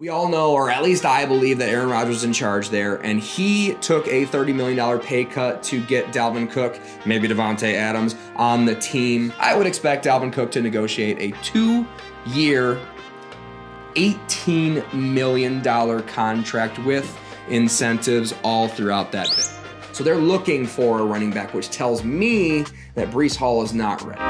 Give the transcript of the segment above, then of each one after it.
We all know, or at least I believe, that Aaron Rodgers was in charge there, and he took a $30 million pay cut to get Dalvin Cook, maybe Davante Adams, on the team. I would expect Dalvin Cook to negotiate a 2-year, $18 million contract with incentives all throughout that bit. So they're looking for a running back, which tells me that Breece Hall is not ready.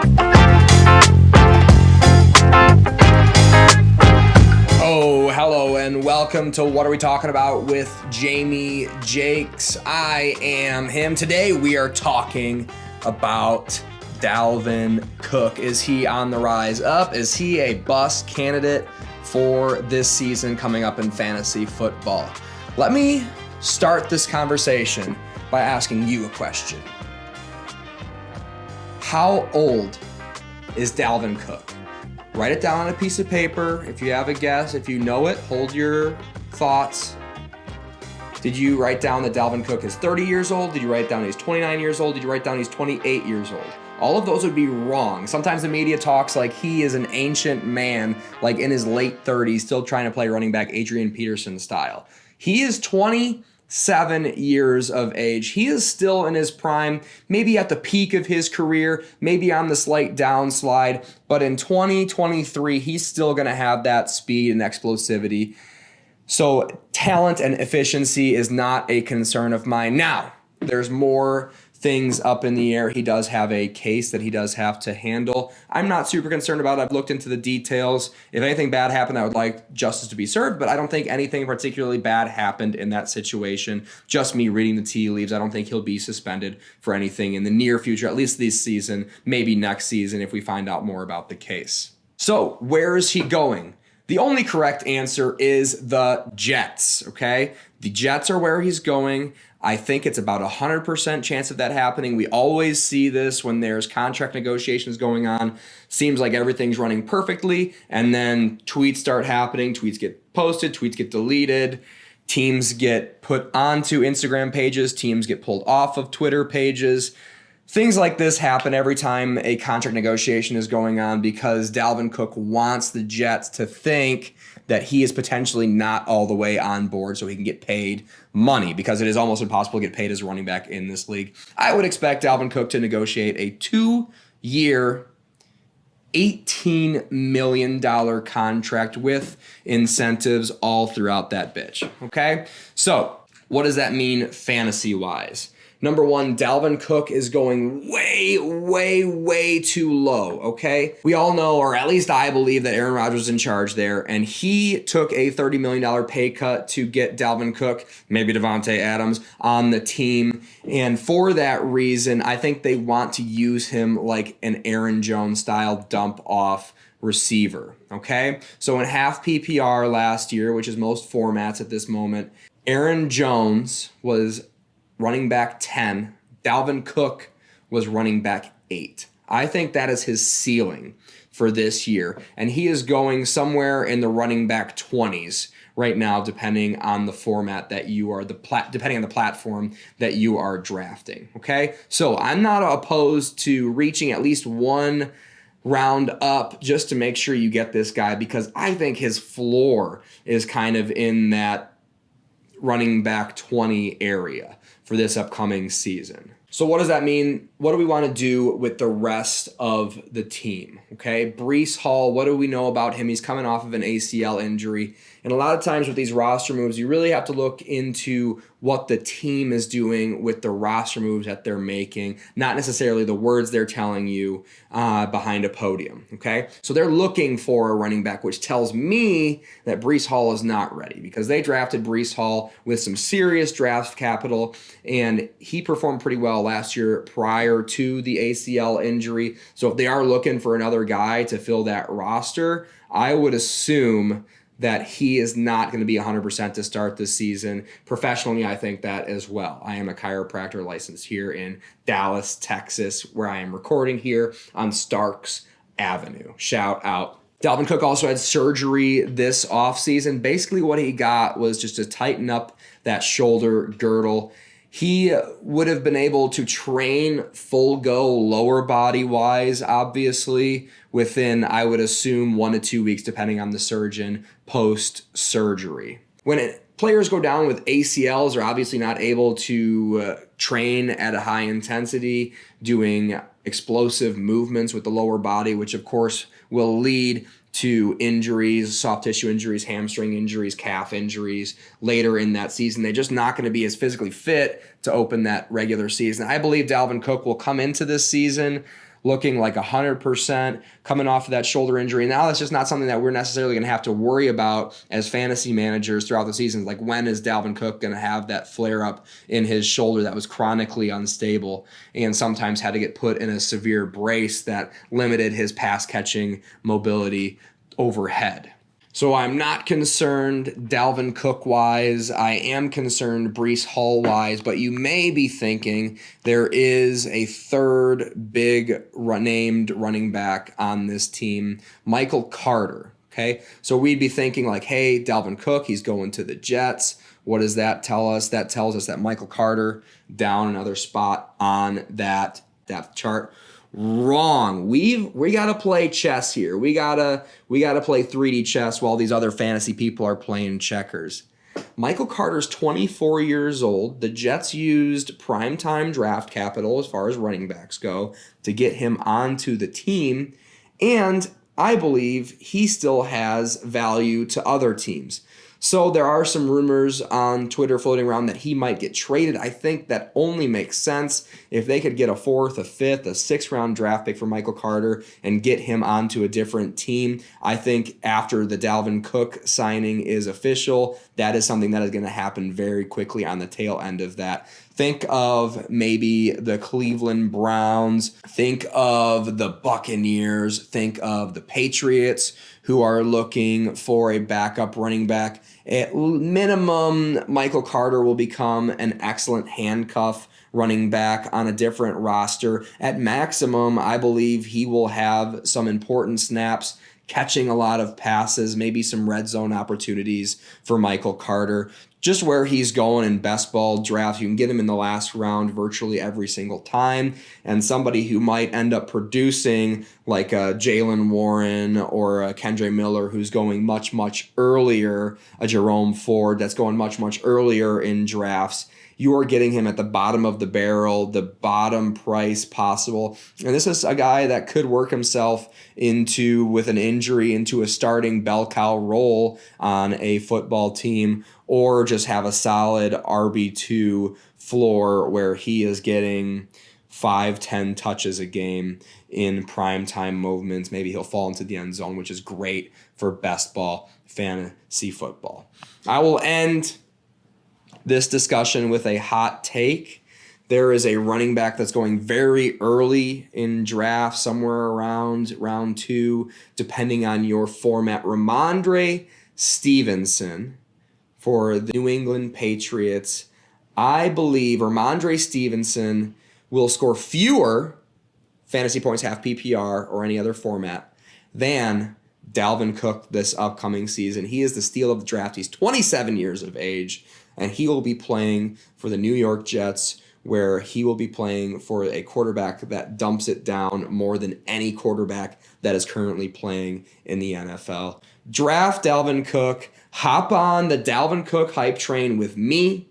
Oh, hello and welcome to What Are We Talking About with Jamie Jakes. I am him. Today we are talking about Dalvin Cook. Is he on the rise up? Is he a bust candidate for this season coming up in fantasy football? Let me start this conversation by asking you a question. How old is Dalvin Cook? Write it down on a piece of paper. If you have a guess, if you know it, hold your thoughts. Did you write down that Dalvin Cook is 30 years old? Did you write down he's 29 years old? Did you write down he's 28 years old? All of those would be wrong. Sometimes the media talks like he is an ancient man, like in his late 30s, still trying to play running back Adrian Peterson style. He is 27 years of age. He is still in his prime, maybe at the peak of his career, maybe on the slight downslide, but in 2023, he's still going to have that speed and explosivity. So talent and efficiency is not a concern of mine. Now, there's more things up in the air. He does have a case that he does have to handle. I'm not super concerned about it. I've looked into the details. If anything bad happened, I would like justice to be served, but I don't think anything particularly bad happened in that situation. Just me reading the tea leaves. I don't think he'll be suspended for anything in the near future, at least this season, maybe next season if we find out more about the case. So where is he going? The only correct answer is the Jets, okay? The Jets are where he's going. I think it's about 100% chance of that happening. We always see this when there's contract negotiations going on. Seems like everything's running perfectly, and then tweets start happening. Tweets get posted, tweets get deleted. Teams get put onto Instagram pages. Teams get pulled off of Twitter pages. Things like this happen every time a contract negotiation is going on because Dalvin Cook wants the Jets to think that he is potentially not all the way on board so he can get paid money, because it is almost impossible to get paid as a running back in this league. I would expect Dalvin Cook to negotiate a 2-year, $18 million contract with incentives all throughout that bitch, okay? So what does that mean fantasy-wise? Number one, Dalvin Cook is going way too low, okay? We all know, or at least I believe, that Aaron Rodgers was in charge there, and he took a $30 million pay cut to get Dalvin Cook, maybe Davante Adams, on the team. And for that reason, I think they want to use him like an Aaron Jones-style dump-off receiver, okay? So in half PPR last year, which is most formats at this moment, Aaron Jones was running back 10. Dalvin Cook was running back 8. I think that is his ceiling for this year. And he is going somewhere in the running back 20s right now, depending on the format that you are, depending on the platform that you are drafting. Okay? So I'm not opposed to reaching at least one round up just to make sure you get this guy, because I think his floor is kind of in that running back 20 area for this upcoming season. So what does that mean? What do we want to do with the rest of the team? Okay, Breece Hall, what do we know about him? He's coming off of an ACL injury. And a lot of times with these roster moves, you really have to look into what the team is doing with the roster moves that they're making, not necessarily the words they're telling you behind a podium, okay? So they're looking for a running back, which tells me that Breece Hall is not ready, because they drafted Breece Hall with some serious draft capital, and he performed pretty well last year prior to the ACL injury. So if they are looking for another guy to fill that roster, I would assume that he is not going to be 100% to start this season. Professionally, I think that as well. I am a chiropractor licensed here in Dallas, Texas, where I am recording here on Starks Avenue. Shout out. Dalvin Cook also had surgery this offseason. Basically what he got was just to tighten up that shoulder girdle. He would have been able to train full go lower body wise, obviously, within, I would assume, 1 to 2 weeks, depending on the surgeon, post surgery. When players go down with ACLs, they're obviously not able to train at a high intensity, doing explosive movements with the lower body, which of course will lead to injuries, soft tissue injuries, hamstring injuries, calf injuries later in that season. They're just not going to be as physically fit to open that regular season. I believe Dalvin Cook will come into this season looking like 100%, coming off of that shoulder injury. Now that's just not something that we're necessarily going to have to worry about as fantasy managers throughout the season. Like, when is Dalvin Cook going to have that flare up in his shoulder that was chronically unstable and sometimes had to get put in a severe brace that limited his pass catching mobility overhead? So I'm not concerned Dalvin Cook-wise. I am concerned Breece Hall-wise, but you may be thinking there is a third big named running back on this team, Michael Carter, okay? So we'd be thinking like, hey, Dalvin Cook, he's going to the Jets. What does that tell us? That tells us that Michael Carter down another spot on that depth chart. Wrong. We gotta play chess here. We gotta play 3D chess while these other fantasy people are playing checkers. Michael Carter's 24 years old. The Jets used primetime draft capital as far as running backs go to get him onto the team, and I believe he still has value to other teams. So there are some rumors on Twitter floating around that he might get traded. I think that only makes sense if they could get a 4th, a 5th, a 6th round draft pick for Michael Carter and get him onto a different team. I think after the Dalvin Cook signing is official, that is something that is going to happen very quickly on the tail end of that. Think of maybe the Cleveland Browns, think of the Buccaneers, think of the Patriots, who are looking for a backup running back. At minimum, Michael Carter will become an excellent handcuff running back on a different roster. At maximum, I believe he will have some important snaps, catching a lot of passes, maybe some red zone opportunities for Michael Carter. Just where he's going in best ball drafts, you can get him in the last round virtually every single time. And somebody who might end up producing like a Jalen Warren or a Kendre Miller who's going much, much earlier, a Jerome Ford that's going much, much earlier in drafts. You are getting him at the bottom of the barrel, the bottom price possible. And this is a guy that could work himself into, with an injury, into a starting bell cow role on a football team, or just have a solid RB2 floor where he is getting 5-10 touches a game in primetime movements. Maybe he'll fall into the end zone, which is great for best ball fantasy football. I will end this discussion with a hot take. There is a running back that's going very early in draft, somewhere around round 2, depending on your format. Rhamondre Stevenson for the New England Patriots. I believe Rhamondre Stevenson will score fewer fantasy points, half PPR, or any other format than Dalvin Cook this upcoming season. He is the steal of the draft. He's 27 years of age, and he will be playing for the New York Jets, where he will be playing for a quarterback that dumps it down more than any quarterback that is currently playing in the NFL. Draft Dalvin Cook. Hop on the Dalvin Cook hype train with me,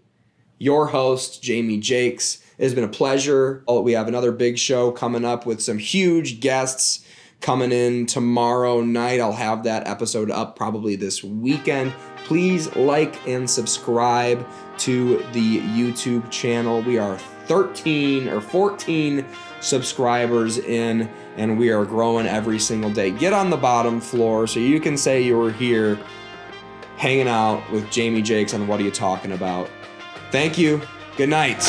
your host, Jamie Jakes. It has been a pleasure. We have another big show coming up with some huge guests coming in tomorrow night. I'll have that episode up probably this weekend. Please like and subscribe to the YouTube channel. We are 13 or 14 subscribers in, and we are growing every single day. Get on the bottom floor so you can say you were here hanging out with Jamie Jakes on What Are You Talking About. Thank you. Good night.